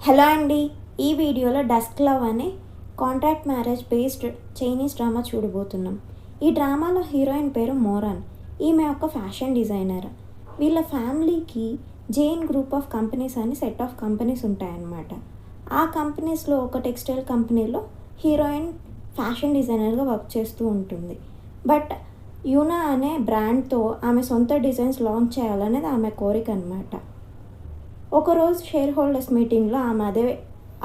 Hello అండి. ఈ వీడియోలో డస్క్ లవ్ అనే contract marriage based Chinese drama చూడబోతున్నాం. ఈ డ్రామాలో హీరోయిన్ పేరు మోరాన్. ఈమె ఒక ఫ్యాషన్ డిజైనర్. వీళ్ళ ఫ్యామిలీకి జైన్ గ్రూప్ ఆఫ్ కంపెనీస్ అని సెట్ ఆఫ్ కంపెనీస్ ఉంటాయన్నమాట. ఆ కంపెనీస్లో ఒక టెక్స్టైల్ కంపెనీలో హీరోయిన్ ఫ్యాషన్ డిజైనర్గా వర్క్ చేస్తూ ఉంటుంది. బట్ యూనా అనే బ్రాండ్తో ఆమె సొంత డిజైన్స్ లాంచ్ చేయాలనేది ఆమె కోరిక అనమాట. ఒకరోజు షేర్ హోల్డర్స్ మీటింగ్లో ఆమె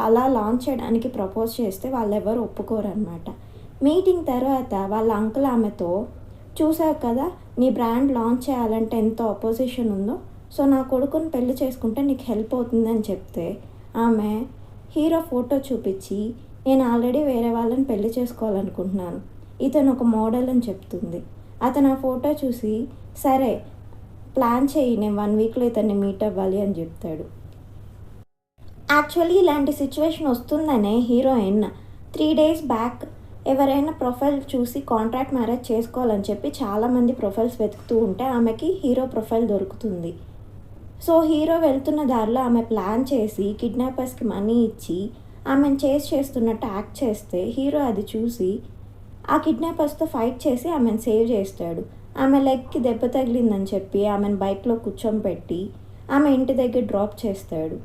అలా లాంచ్ చేయడానికి ప్రపోజ్ చేస్తే వాళ్ళెవరు ఒప్పుకోరనమాట. మీటింగ్ తర్వాత వాళ్ళ అంకుల్ ఆమెతో, చూసావు కదా నీ బ్రాండ్ లాంచ్ చేయాలంటే ఎంత అపోజిషన్ ఉందో, సో నా కొడుకుని పెళ్లి చేసుకుంటే నీకు హెల్ప్ అవుతుందని చెప్తే ఆమె హీరో ఫోటో చూపించి, నేను ఆల్రెడీ వేరే వాళ్ళని పెళ్లి చేసుకోవాలనుకుంటున్నాను, ఇతను ఒక మోడల్ అని చెప్తుంది. అతను ఆ ఫోటో చూసి, సరే ప్లాన్ చేయి, నేను 1 వీక్లో ఇతన్ని మీట్ అవ్వాలి అని చెప్తాడు. యాక్చువల్లీ ఇలాంటి సిచ్యువేషన్ వస్తుందనే హీరోయిన్ 3 days బ్యాక్ ఎవరైనా ప్రొఫైల్ చూసి కాంట్రాక్ట్ మ్యారేజ్ చేసుకోవాలని చెప్పి చాలామంది ప్రొఫైల్స్ వెతుకుతూ ఉంటే ఆమెకి హీరో ప్రొఫైల్ దొరుకుతుంది. సో హీరో వెళ్తున్న దారిలో ఆమె ప్లాన్ చేసి కిడ్నాపర్స్కి మనీ ఇచ్చి ఆమెను చేస్తున్నట్టు యాక్ట్ చేస్తే హీరో అది చూసి ఆ కిడ్నాపర్స్తో ఫైట్ చేసి ఆమెను సేవ్ చేస్తాడు. ఆమె లెగ్కి దెబ్బ తగిలిందని చెప్పి ఆమెను బైక్లో కూర్చోబెట్టి ఆమె ఇంటి దగ్గర డ్రాప్ చేస్తాడు.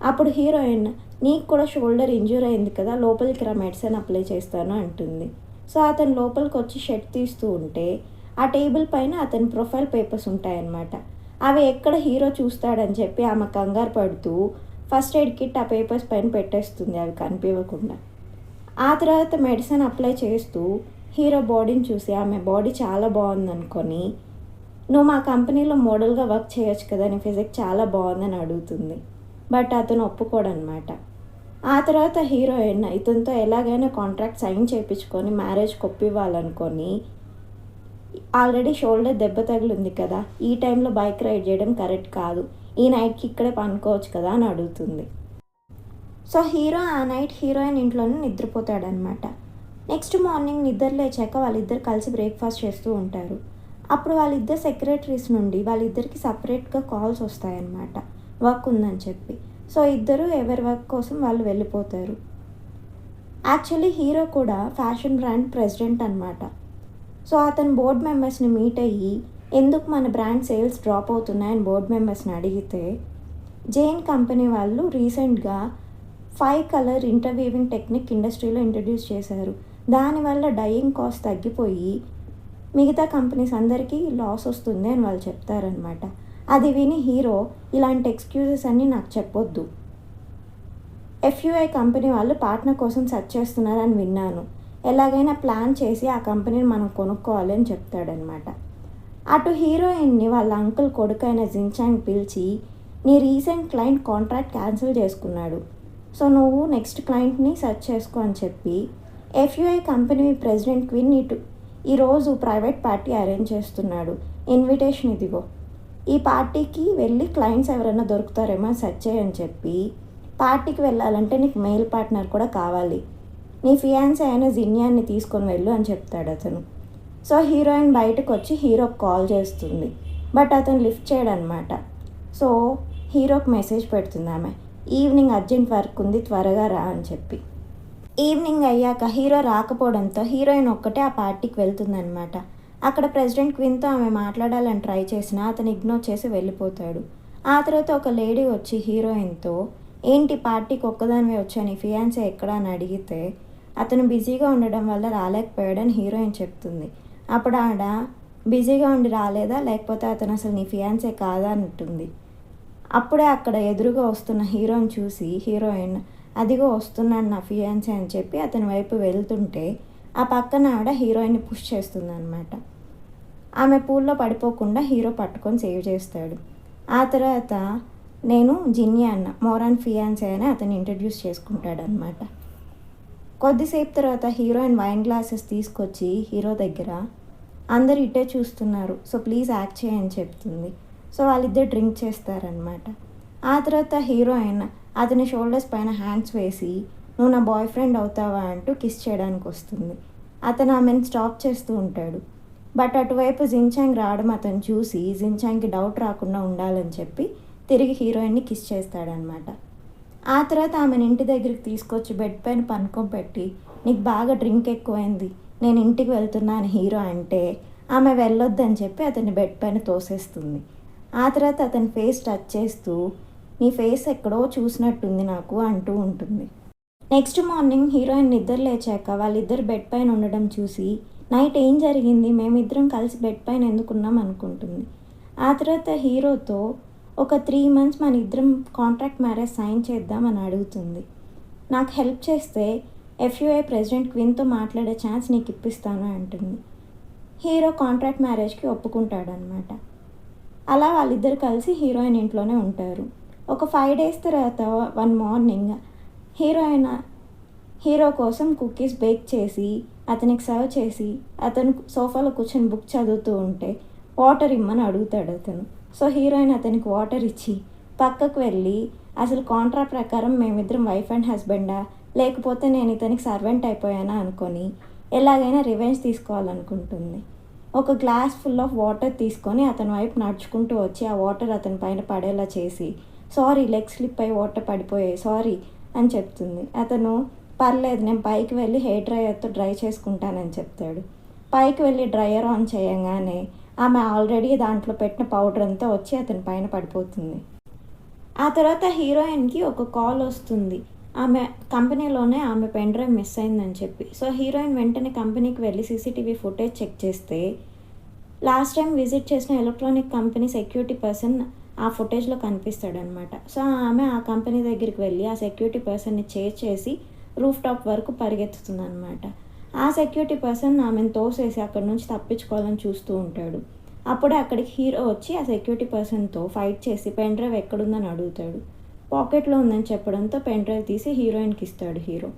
అప్పుడు హీరోయిన్, నీకు కూడా షోల్డర్ ఇంజ్యూర్ అయింది కదా, లోపలికి రా మెడిసిన్ అప్లై చేస్తాను అంటుంది. సో అతను లోపలికి వచ్చి షర్ట్ తీస్తూ ఉంటే ఆ టేబుల్ పైన అతని ప్రొఫైల్ పేపర్స్ ఉంటాయన్నమాట. అవి ఎక్కడ హీరో చూస్తాడని చెప్పి ఆమె కంగారు పడుతూ ఫస్ట్ ఎయిడ్ కిట్ ఆ పేపర్స్ పైన పెట్టేస్తుంది అవి కనిపించకుండా. ఆ తర్వాత మెడిసిన్ అప్లై చేస్తూ హీరో బాడీని చూసి ఆమె బాడీ చాలా బాగుంది అనుకొని, నువ్వు మా కంపెనీలో మోడల్గా వర్క్ చేయొచ్చు కదా, నీ ఫిజిక్ చాలా బాగుందని అడుగుతుంది. బట్ అతను ఒప్పుకోడనమాట. ఆ తర్వాత హీరోయిన్ ఇతనితో ఎలాగైనా కాంట్రాక్ట్ సైన్ చేయించుకొని మ్యారేజ్ కొప్పివ్వాలనుకొని, ఆల్రెడీ షోల్డర్ దెబ్బ తగిలింది కదా, ఈ టైంలో బైక్ రైడ్ చేయడం కరెక్ట్ కాదు, ఈ నైట్కి ఇక్కడే పనుకోవచ్చు కదా అని అడుగుతుంది. సో హీరో ఆ నైట్ హీరోయిన్ ఇంట్లోనే నిద్రపోతాడనమాట. నెక్స్ట్ మార్నింగ్ నిద్ర లేచాక వాళ్ళిద్దరు కలిసి బ్రేక్ఫాస్ట్ చేస్తూ ఉంటారు. అప్పుడు వాళ్ళిద్దరు సెక్రటరీస్ నుండి వాళ్ళిద్దరికి సపరేట్గా కాల్స్ వస్తాయన్నమాట, వర్క్ ఉందని చెప్పి. సో ఇద్దరు ఎవరి వర్క్ కోసం వాళ్ళు వెళ్ళిపోతారు. యాక్చువల్లీ హీరో కూడా ఫ్యాషన్ బ్రాండ్ ప్రెసిడెంట్ అనమాట. సో అతను బోర్డ్ మెంబర్స్ని మీట్ అయ్యి ఎందుకు మన బ్రాండ్ సేల్స్ డ్రాప్ అవుతున్నాయని బోర్డ్ మెంబర్స్ని అడిగితే, జైన్ కంపెనీ వాళ్ళు రీసెంట్గా 5 కలర్ ఇంటర్వీవింగ్ టెక్నిక్ ఇండస్ట్రీలో ఇంట్రడ్యూస్ చేశారు. దానివల్ల డైయింగ్ కాస్ట్ తగ్గిపోయి మిగతా కంపెనీస్ అందరికీ లాస్ వస్తుంది అని వాళ్ళు చెప్తారనమాట. అది విని హీరో, ఇలాంటి ఎక్స్క్యూజెస్ అన్నీ నాకు చెప్పొద్దు, FUI కంపెనీ వాళ్ళు పార్ట్నర్ కోసం సెర్చ్ చేస్తున్నారని విన్నాను, ఎలాగైనా ప్లాన్ చేసి ఆ కంపెనీని మనం కొనుక్కోవాలి అని చెప్తాడనమాట. అటు హీరోయిన్ని వాళ్ళ అంకుల్ కొడుకైన జిన్చాంగ్ పిలిచి, నీ రీసెంట్ క్లయింట్ కాంట్రాక్ట్ క్యాన్సిల్ చేసుకున్నాడు, సో నువ్వు నెక్స్ట్ క్లయింట్ని సెర్చ్ చేసుకో అని చెప్పి FUI కంపెనీ ప్రెసిడెంట్ క్విన్ ఈరోజు ప్రైవేట్ పార్టీ అరేంజ్ చేస్తున్నాడు, ఇన్విటేషన్ ఇదిగో, ఈ పార్టీకి వెళ్ళి క్లయింట్స్ ఎవరైనా దొరుకుతారేమో సెర్చ్ చేయని చెప్పి, పార్టీకి వెళ్ళాలంటే నీకు మెయిల్ పార్ట్నర్ కూడా కావాలి, నీ ఫియాన్సీ అయిన జిన్యాన్ని తీసుకొని వెళ్ళు అని చెప్తాడు అతను. సో హీరోయిన్ బయటకు వచ్చి హీరోకి కాల్ చేస్తుంది, బట్ అతను లిఫ్ట్ చేయడనమాట. సో హీరోకి మెసేజ్ పెడుతుంది ఆమె, ఈవినింగ్ అర్జెంట్ వర్క్ ఉంది త్వరగా రా అని చెప్పి. ఈవినింగ్ అయ్యాక హీరో రాకపోవడంతో హీరోయిన్ ఒక్కటే ఆ పార్టీకి వెళ్తుందనమాట. అక్కడ ప్రెసిడెంట్ క్విన్తో ఆమె మాట్లాడాలని ట్రై చేసినా అతను ఇగ్నోర్ చేసి వెళ్ళిపోతాడు. ఆ తర్వాత ఒక లేడీ వచ్చి హీరోయిన్తో, ఏంటి పార్టీకి ఒక్కదానివే వచ్చాను, ఫియాన్సీ ఎక్కడా అని అడిగితే, అతను బిజీగా ఉండడం వల్ల రాలేకపోయాడని హీరోయిన్ చెప్తుంది. అప్పుడు ఆడ, బిజీగా ఉండి రాలేదా, లేకపోతే అతను అసలు నీ ఫియాన్సీ కాదా అంటుంది. అప్పుడే అక్కడ ఎదురుగా వస్తున్న హీరోని చూసి హీరోయిన్, అదిగో వస్తున్నాడు నా ఫియాన్సీ అని చెప్పి అతని వైపు వెళ్తుంటే ఆ పక్కన ఆవిడ హీరోయిన్ని పుష్ చేస్తుంది అనమాట. ఆమె పూల్లో పడిపోకుండా హీరో పట్టుకొని సేవ్ చేస్తాడు. ఆ తర్వాత, నేను జిన్యా అన్న, మోరాన్ ఫియాన్సీ అని అతను ఇంట్రడ్యూస్ చేసుకుంటాడనమాట. కొద్దిసేపు తర్వాత హీరోయిన్ వైన్ గ్లాసెస్ తీసుకొచ్చి హీరో దగ్గర, అందరు ఇటే చూస్తున్నారు, సో ప్లీజ్ యాక్ట్ చేయని చెప్తుంది. సో వాళ్ళిద్దరు డ్రింక్ చేస్తారనమాట. ఆ తర్వాత హీరోయిన్ అతని షోల్డర్స్ పైన హ్యాండ్స్ వేసి, నువ్వు నా బాయ్ ఫ్రెండ్ అవుతావా అంటూ కిస్ చేయడానికి వస్తుంది. అతను ఆమెను స్టాప్ చేస్తూ ఉంటాడు. బట్ అటువైపు జిన్చాంగ్ రావడం అతను చూసి జిన్చాంగ్కి డౌట్ రాకుండా ఉండాలని చెప్పి తిరిగి హీరోయిన్ని కిస్ చేస్తాడనమాట. ఆ తర్వాత ఆమెను ఇంటి దగ్గరికి తీసుకొచ్చి బెడ్ పైన పనుకోబెట్టి, నీకు బాగా డ్రింక్ ఎక్కువైంది, నేను ఇంటికి వెళ్తున్నా అని హీరో అంటే, ఆమె వెళ్ళొద్దని చెప్పి అతన్ని బెడ్ పైన తోసేస్తుంది. ఆ తర్వాత అతని ఫేస్ టచ్ చేస్తూ, నీ ఫేస్ ఎక్కడో చూసినట్టుంది నాకు అంటూ ఉంటుంది. నెక్స్ట్ మార్నింగ్ హీరోయిన్ నిద్ర లేచాక వాళ్ళిద్దరు బెడ్ పైన ఉండడం చూసి, నైట్ ఏం జరిగింది, మేమిద్దరం కలిసి బెడ్ పైన ఎందుకున్నాం అనుకుంటుంది. ఆ తర్వాత హీరోతో ఒక 3 months మన ఇద్దరం కాంట్రాక్ట్ మ్యారేజ్ సైన్ చేద్దామని అడుగుతుంది. నాకు హెల్ప్ చేస్తే FUI ప్రెసిడెంట్ క్విన్తో మాట్లాడే ఛాన్స్ నీకు ఇప్పిస్తాను అంటుంది. హీరో కాంట్రాక్ట్ మ్యారేజ్కి ఒప్పుకుంటాడనమాట. అలా వాళ్ళిద్దరు కలిసి హీరోయిన్ ఇంట్లోనే ఉంటారు. ఒక 5 days తర్వాత వన్ మార్నింగ్ హీరో కోసం కుకీస్ బేక్ చేసి అతనికి సర్వ్ చేసి, అతను సోఫాలో కూర్చొని బుక్ చదువుతూ ఉంటే వాటర్ ఇమ్మని అడుగుతాడు అతను. సో హీరోయిన్ అతనికి వాటర్ ఇచ్చి పక్కకు వెళ్ళి, అసలు కాంట్రా ప్రకారం మేమిద్దరం వైఫ్ అండ్ హస్బెండా, లేకపోతే నేను ఇతనికి సర్వెంట్ అయిపోయానా అనుకొని ఎలాగైనా రివెంజ్ తీసుకోవాలనుకుంటుంది. ఒక గ్లాస్ ఫుల్ ఆఫ్ వాటర్ తీసుకొని అతని వైపు నడుచుకుంటూ వచ్చి ఆ వాటర్ అతని పైన పడేలా చేసి, సారీ లెగ్ స్లిప్ అయి వాటర్ పడిపోయాయి సారీ అని చెప్తుంది. అతను పర్లేదు నేను పైకి వెళ్ళి హెయిర్ డ్రైయర్తో డ్రై చేసుకుంటానని చెప్తాడు. పైకి వెళ్ళి డ్రైయర్ ఆన్ చేయగానే ఆమె ఆల్రెడీ దాంట్లో పెట్టిన పౌడర్ అంతా వచ్చి అతని పైన పడిపోతుంది. ఆ తర్వాత హీరోయిన్కి ఒక కాల్ వస్తుంది, ఆమె కంపెనీలోనే ఆమె పెన్ డ్రైవ్ మిస్ అయిందని చెప్పి. సో హీరోయిన్ వెంటనే కంపెనీకి వెళ్ళి CCTV ఫుటేజ్ చెక్ చేస్తే, లాస్ట్ టైం విజిట్ చేసిన ఎలక్ట్రానిక్ కంపెనీ సెక్యూరిటీ పర్సన్ ఆ ఫుటేజ్లో కనిపిస్తాడనమాట. సో ఆమె ఆ కంపెనీ దగ్గరికి వెళ్ళి ఆ సెక్యూరిటీ పర్సన్ని చేజ్ చేసి రూఫ్ టాప్ వరకు పరిగెత్తుతుంది అనమాట. ఆ సెక్యూరిటీ పర్సన్ ఆమెను తోసేసి అక్కడి నుంచి తప్పించుకోవాలని చూస్తూ ఉంటాడు. అప్పుడే అక్కడికి హీరో వచ్చి ఆ సెక్యూరిటీ పర్సన్తో ఫైట్ చేసి పెన్ డ్రైవ్ ఎక్కడుందని అడుగుతాడు. పాకెట్లో ఉందని చెప్పడంతో పెన్ డ్రైవ్ తీసి హీరోయిన్కి ఇస్తాడు హీరో.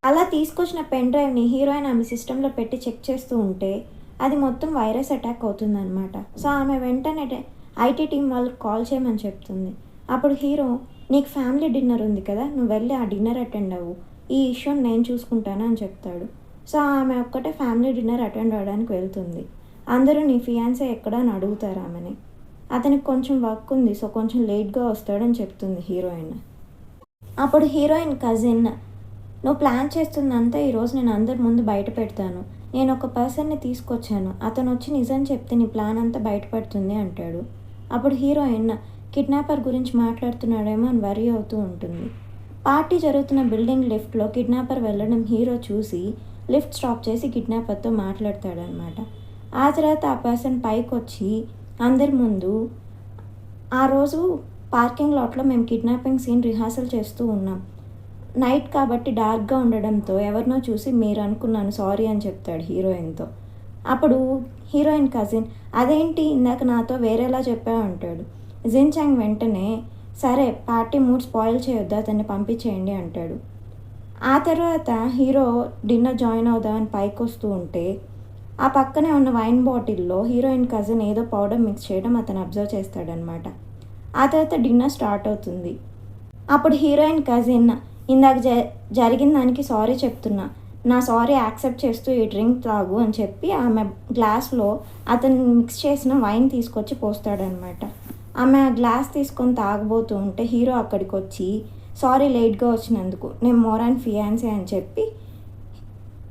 అలా తీసుకొచ్చిన పెన్ డ్రైవ్ని హీరోయిన్ ఆమె సిస్టంలో పెట్టి చెక్ చేస్తూ ఉంటే అది మొత్తం వైరస్ అటాక్ అవుతుందన్నమాట. సో ఆమె వెంటనే IT టీం వాళ్ళకి కాల్ చేయమని చెప్తుంది. అప్పుడు హీరో, నీకు ఫ్యామిలీ డిన్నర్ ఉంది కదా, నువ్వు వెళ్ళి ఆ డిన్నర్ అటెండ్ అవ్వు, ఈ ఇష్యూని నేను చూసుకుంటాను అని చెప్తాడు. సో ఆమె ఒక్కటే ఫ్యామిలీ డిన్నర్ అటెండ్ అవ్వడానికి వెళ్తుంది. అందరూ నీ ఫియాన్సే ఎక్కడ అని అడుగుతారు ఆమెని. అతనికి కొంచెం వర్క్ ఉంది, సో కొంచెం లేట్గా వస్తాడని చెప్తుంది హీరోయిన్. అప్పుడు హీరోయిన్ కజిన్, నువ్వు ప్లాన్ చేస్తుందంతా ఈరోజు నేను అందరి ముందు బయట పెడతాను, నేను ఒక పర్సన్ని తీసుకొచ్చాను, అతను వచ్చి నిజం చెప్తే నీ ప్లాన్ అంతా బయటపడుతుంది అంటాడు. అప్పుడు హీరోయిన్ కిడ్నాపర్ గురించి మాట్లాడుతున్నాడేమో అని వరీ అవుతూ ఉంటుంది. పార్టీ జరుగుతున్న బిల్డింగ్ లిఫ్ట్లో కిడ్నాపర్ వెళ్ళడం హీరో చూసి లిఫ్ట్ స్టాప్ చేసి కిడ్నాపర్తో మాట్లాడతాడనమాట. ఆ తర్వాత ఆ పర్సన్ పైకి వచ్చి అందరి ముందు, ఆ రోజు పార్కింగ్ లాట్లో మేము కిడ్నాపింగ్ సీన్ రిహార్సల్ చేస్తూ ఉన్నాం, నైట్ కాబట్టి డార్క్గా ఉండడంతో ఎవరినో చూసి మీరు అనుకున్నాను సారీ అని చెప్తాడు హీరోయిన్తో. అప్పుడు హీరోయిన్ కజిన్, అదేంటి ఇందాక నాతో వేరేలా చెప్పావు అంటాడు. జిన్ చాంగ్ వెంటనే, సరే పార్టీ మూడ్ స్పాయిల్ చేయొద్దు, అతన్ని పంపించేయండి అంటాడు. ఆ తర్వాత హీరో డిన్నర్ జాయిన్ అవుదామని పైకి వస్తూ ఉంటే ఆ పక్కనే ఉన్న వైన్ బాటిల్లో హీరోయిన్ కజిన్ ఏదో పౌడర్ మిక్స్ చేయడం అతను అబ్జర్వ్ చేస్తాడనమాట. ఆ తర్వాత డిన్నర్ స్టార్ట్ అవుతుంది. అప్పుడు హీరోయిన్ కజిన్, ఇందాక జరిగిన దానికి సారీ చెప్తున్నా, నా సారీ యాక్సెప్ట్ చేస్తూ ఈ డ్రింక్ తాగు అని చెప్పి ఆమె గ్లాస్లో అతను మిక్స్ చేసిన వైన్ తీసుకొచ్చి పోస్తాడనమాట. ఆమె ఆ గ్లాస్ తీసుకొని తాగబోతూ ఉంటే హీరో అక్కడికి వచ్చి, సారీ లేట్గా వచ్చినందుకు, నేను మోరాన్ ఫియాన్సీ అని చెప్పి,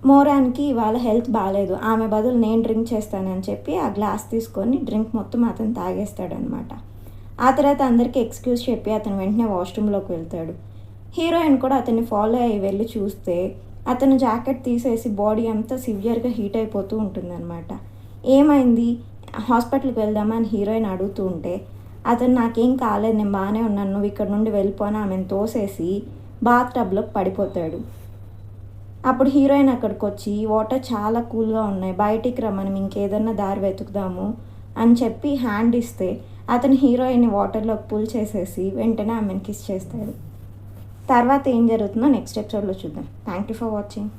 మోరాన్కి ఇవాళ హెల్త్ బాగాలేదు, ఆమె బదులు నేను డ్రింక్ చేస్తానని చెప్పి ఆ గ్లాస్ తీసుకొని డ్రింక్ మొత్తం అతను తాగేస్తాడనమాట. ఆ తర్వాత అందరికీ ఎక్స్క్యూజ్ చెప్పి అతను వెంటనే వాష్రూమ్లోకి వెళ్తాడు. హీరోయిన్ కూడా అతన్ని ఫాలో అయ్యి వెళ్ళి చూస్తే అతను జాకెట్ తీసేసి బాడీ అంతా సివియర్గా హీట్ అయిపోతూ ఉంటుందన్నమాట. ఏమైంది, హాస్పిటల్కి వెళ్దామా అని హీరోయిన్ అడుగుతూ ఉంటే అతను, నాకేం కాలేదు, నేను బాగానే ఉన్నాను, నువ్వు ఇక్కడ నుండి వెళ్ళిపోని ఆమెను తోసేసి బాత్ టబ్లోకి పడిపోతాడు. అప్పుడు హీరోయిన్ అక్కడికి వచ్చి, వాటర్ చాలా కూల్గా ఉన్నాయి, బయటికి రా, మనం ఇంకేదన్నా దారి వెతుకుదాము అని చెప్పి హ్యాండ్ ఇస్తే అతను హీరోయిన్ని వాటర్లోకి పుల్ చేసేసి వెంటనే ఆమెను కిస్ చేస్తాడు. తర్వాత ఏం జరుగుతుందో నెక్స్ట్ ఎపిసోడ్లో చూద్దాం. Thank you for watching.